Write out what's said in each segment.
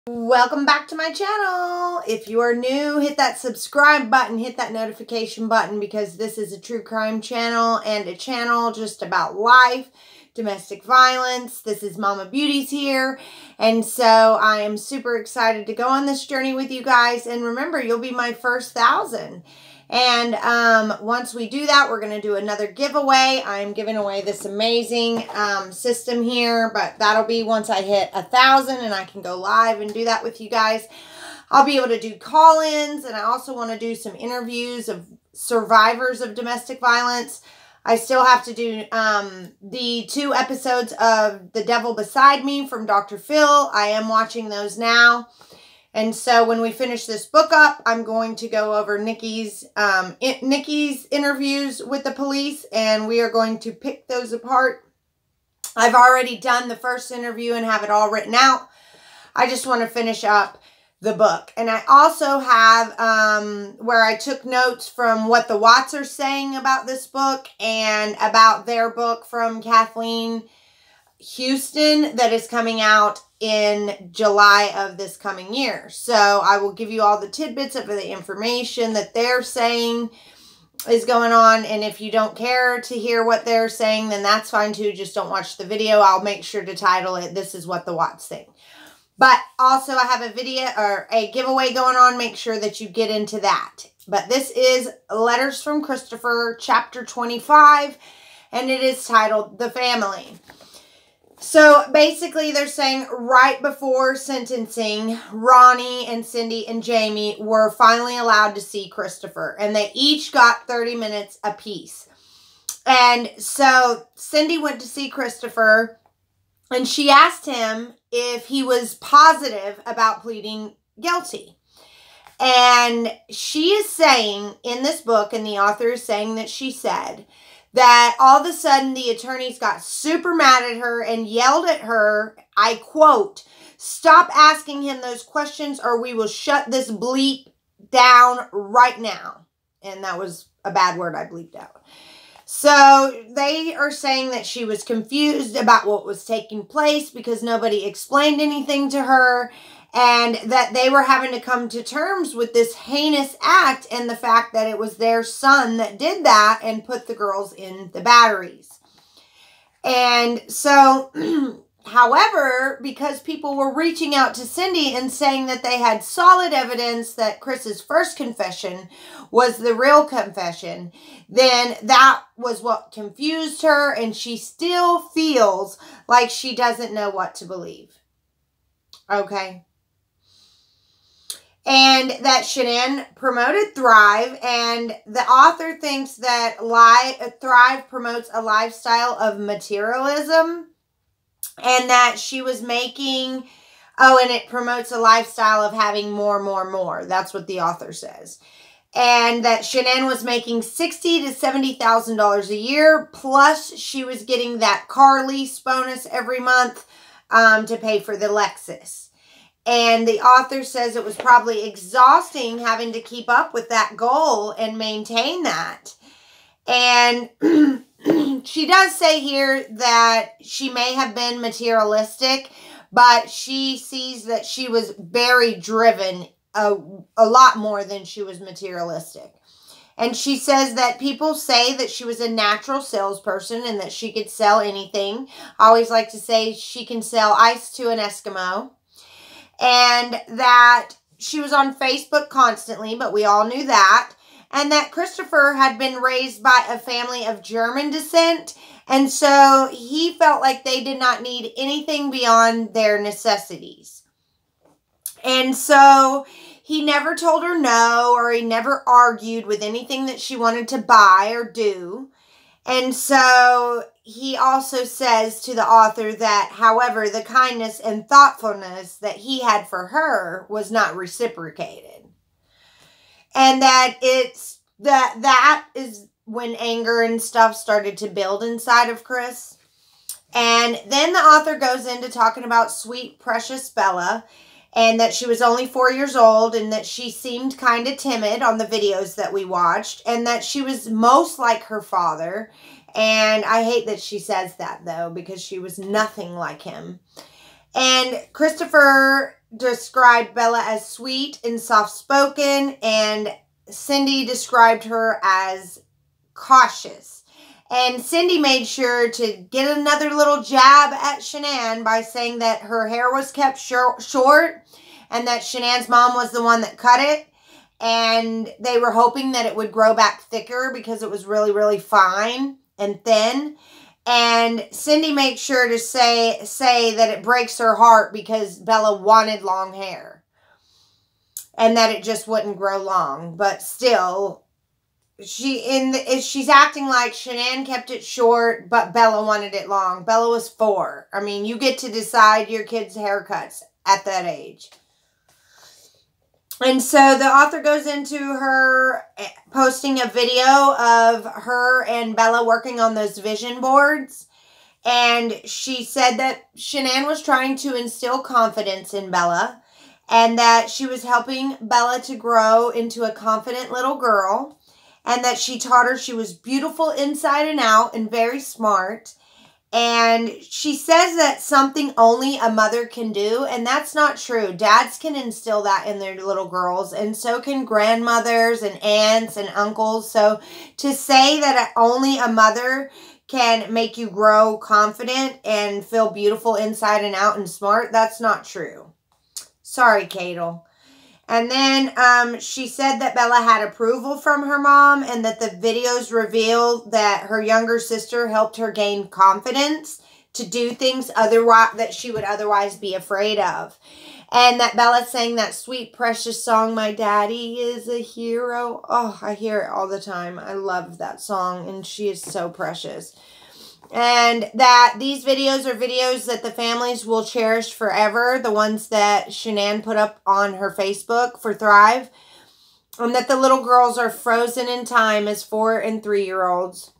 Welcome back to my channel. If you are new, hit that subscribe button, hit that notification button, because this is a true crime channel and a channel just about life, domestic violence. This is Mama Beauties here, and so I am super excited to go on this journey with you guys. And remember, you'll be my first 1,000. And once we do that, we're going to do another giveaway. I'm giving away this amazing system here, but that'll be once I hit 1,000 and I can go live and do that with you guys. I'll be able to do call-ins, and I also want to do some interviews of survivors of domestic violence. I still have to do the 2 episodes of The Devil Beside Me from Dr. Phil. I am watching those now. And so when we finish this book up, I'm going to go over Nikki's interviews with the police, and we are going to pick those apart. I've already done the first interview and have it all written out. I just want to finish up the book. And I also have where I took notes from what the Watts are saying about this book and about their book from Kathleen Houston that is coming out in July of this coming year. So I will give you all the tidbits of the information that they're saying is going on. And if you don't care to hear what they're saying, then that's fine too. Just don't watch the video. I'll make sure to title it, "This is what the Watts think." But also I have a video or a giveaway going on. Make sure that you get into that. But this is Letters from Christopher, chapter 25, and it is titled The Family. So basically they're saying right before sentencing, Ronnie and Cindy and Jamie were finally allowed to see Christopher, and they each got 30 minutes apiece. And so Cindy went to see Christopher, and she asked him if he was positive about pleading guilty. And she is saying in this book, and the author is saying that she said that all of a sudden the attorneys got super mad at her and yelled at her, I quote, "Stop asking him those questions or we will shut this bleep down right now." And that was a bad word I bleeped out. So they are saying that she was confused about what was taking place because nobody explained anything to her, and that they were having to come to terms with this heinous act and the fact that it was their son that did that and put the girls in the batteries. And so, however, because people were reaching out to Cindy and saying that they had solid evidence that Chris's first confession was the real confession, then that was what confused her, and she still feels like she doesn't know what to believe. Okay? And that Shanann promoted Thrive, and the author thinks that Thrive promotes a lifestyle of materialism, and that she was making, and it promotes a lifestyle of having more. That's what the author says. And that Shanann was making $60,000 to $70,000 a year, plus she was getting that car lease bonus every month to pay for the Lexus. And the author says it was probably exhausting having to keep up with that goal and maintain that. And she does say here that she may have been materialistic, but she sees that she was very driven, a lot more than she was materialistic. And she says that people say that she was a natural salesperson and that she could sell anything. I always like to say she can sell ice to an Eskimo. And that she was on Facebook constantly, but we all knew that. And that Christopher had been raised by a family of German descent, and so he felt like they did not need anything beyond their necessities. And so he never told her no, or he never argued with anything that she wanted to buy or do. And so he also says to the author that, however, the kindness and thoughtfulness that he had for her was not reciprocated. And that that is when anger and stuff started to build inside of Chris. And then the author goes into talking about sweet, precious Bella, and that she was only 4 years old, and that she seemed kind of timid on the videos that we watched, and that she was most like her father. And I hate that she says that, though, because she was nothing like him. And Christopher described Bella as sweet and soft-spoken, and Cindy described her as cautious. And Cindy made sure to get another little jab at Shanann by saying that her hair was kept short and that Shanann's mom was the one that cut it. And they were hoping that it would grow back thicker because it was really, really fine and thin. And Cindy made sure to say that it breaks her heart because Bella wanted long hair. And that it just wouldn't grow long. But still, she's acting like Shanann kept it short, but Bella wanted it long. Bella was 4. I mean, you get to decide your kids' haircuts at that age. And so the author goes into her posting a video of her and Bella working on those vision boards. And she said that Shanann was trying to instill confidence in Bella and that she was helping Bella to grow into a confident little girl, and that she taught her she was beautiful inside and out and very smart. And she says that something only a mother can do, and that's not true. Dads can instill that in their little girls, and so can grandmothers and aunts and uncles. So to say that only a mother can make you grow confident and feel beautiful inside and out and smart, that's not true. Sorry, Cadel. And then she said that Bella had approval from her mom and that the videos revealed that her younger sister helped her gain confidence to do things that she would otherwise be afraid of. And that Bella sang that sweet, precious song, My Daddy is a Hero. Oh, I hear it all the time. I love that song, and she is so precious. And that these videos are videos that the families will cherish forever. The ones that Shanann put up on her Facebook for Thrive. And that the little girls are frozen in time as 4- and 3-year-olds.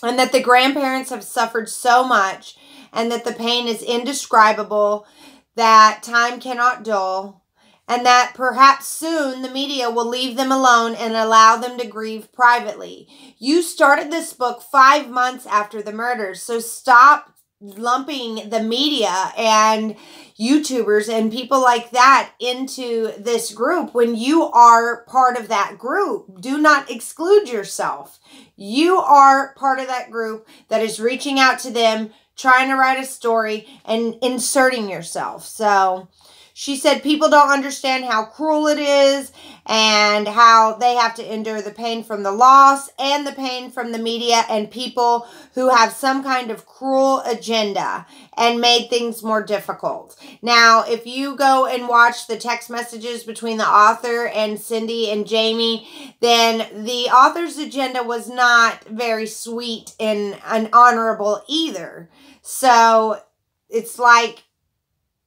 And that the grandparents have suffered so much. And that the pain is indescribable. That time cannot dull. And that perhaps soon the media will leave them alone and allow them to grieve privately. You started this book 5 months after the murders, so stop lumping the media and YouTubers and people like that into this group when you are part of that group. Do not exclude yourself. You are part of that group that is reaching out to them, trying to write a story, and inserting yourself. So she said people don't understand how cruel it is and how they have to endure the pain from the loss and the pain from the media and people who have some kind of cruel agenda and made things more difficult. Now, if you go and watch the text messages between the author and Cindy and Jamie, then the author's agenda was not very sweet and honorable either. So it's like,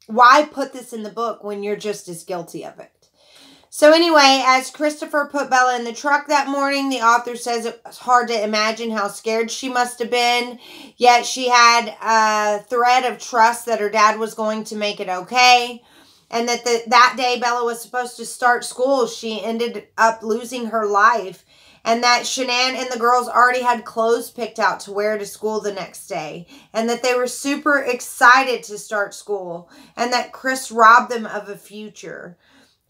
why put this in the book when you're just as guilty of it? So anyway, as Christopher put Bella in the truck that morning, the author says it was hard to imagine how scared she must have been. Yet she had a thread of trust that her dad was going to make it okay. And that that day Bella was supposed to start school, she ended up losing her life. And that Shanann and the girls already had clothes picked out to wear to school the next day. And that they were super excited to start school. And that Chris robbed them of a future.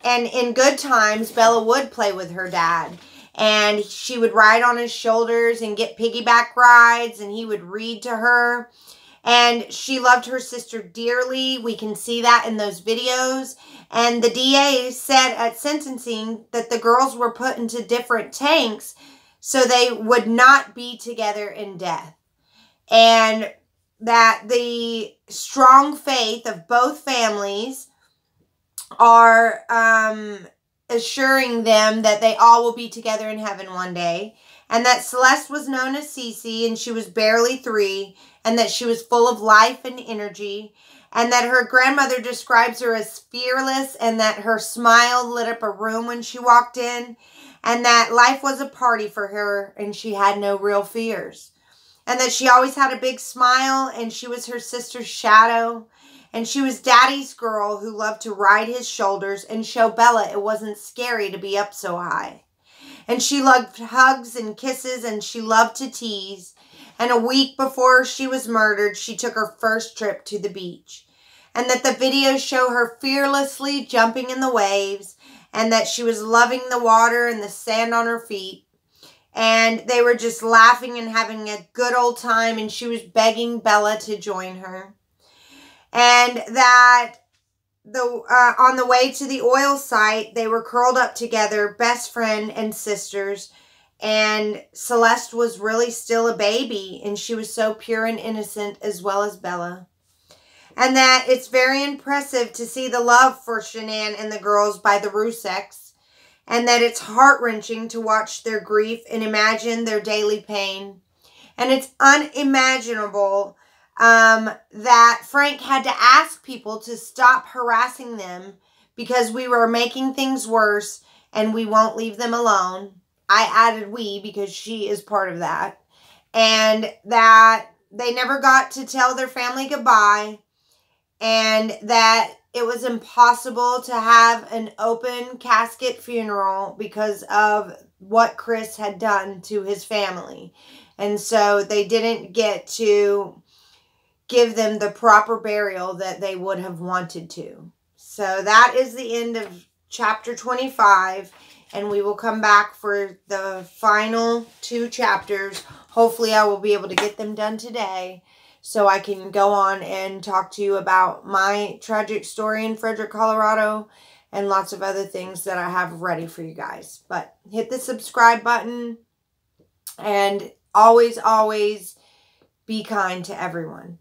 And in good times, Bella would play with her dad. And she would ride on his shoulders and get piggyback rides. And he would read to her. And she loved her sister dearly. We can see that in those videos. And the DA said at sentencing that the girls were put into different tanks so they would not be together in death. And that the strong faith of both families are assuring them that they all will be together in heaven one day. And that Celeste was known as Cece and she was barely 3. And that she was full of life and energy. And that her grandmother describes her as fearless. And that her smile lit up a room when she walked in. And that life was a party for her. And she had no real fears. And that she always had a big smile. And she was her sister's shadow. And she was Daddy's girl who loved to ride his shoulders. And show Bella it wasn't scary to be up so high. And she loved hugs and kisses. And she loved to tease. And a week before she was murdered, she took her first trip to the beach. and that the videos show her fearlessly jumping in the waves, and that she was loving the water and the sand on her feet. And they were just laughing and having a good old time, and she was begging Bella to join her. And that on the way to the oil site, they were curled up together, best friend and sisters. And Celeste was really still a baby, and she was so pure and innocent, as well as Bella. And that it's very impressive to see the love for Shanann and the girls by the Ruseks, and that it's heart-wrenching to watch their grief and imagine their daily pain. And it's unimaginable that Frank had to ask people to stop harassing them because we were making things worse, and we won't leave them alone. I added we because she is part of that. And that they never got to tell their family goodbye, and that it was impossible to have an open casket funeral because of what Chris had done to his family. And so they didn't get to give them the proper burial that they would have wanted to. So that is the end of chapter 25. And we will come back for the final 2 chapters. Hopefully I will be able to get them done today, so I can go on and talk to you about my tragic story in Frederick, Colorado, and lots of other things that I have ready for you guys. But hit the subscribe button, and always, always be kind to everyone.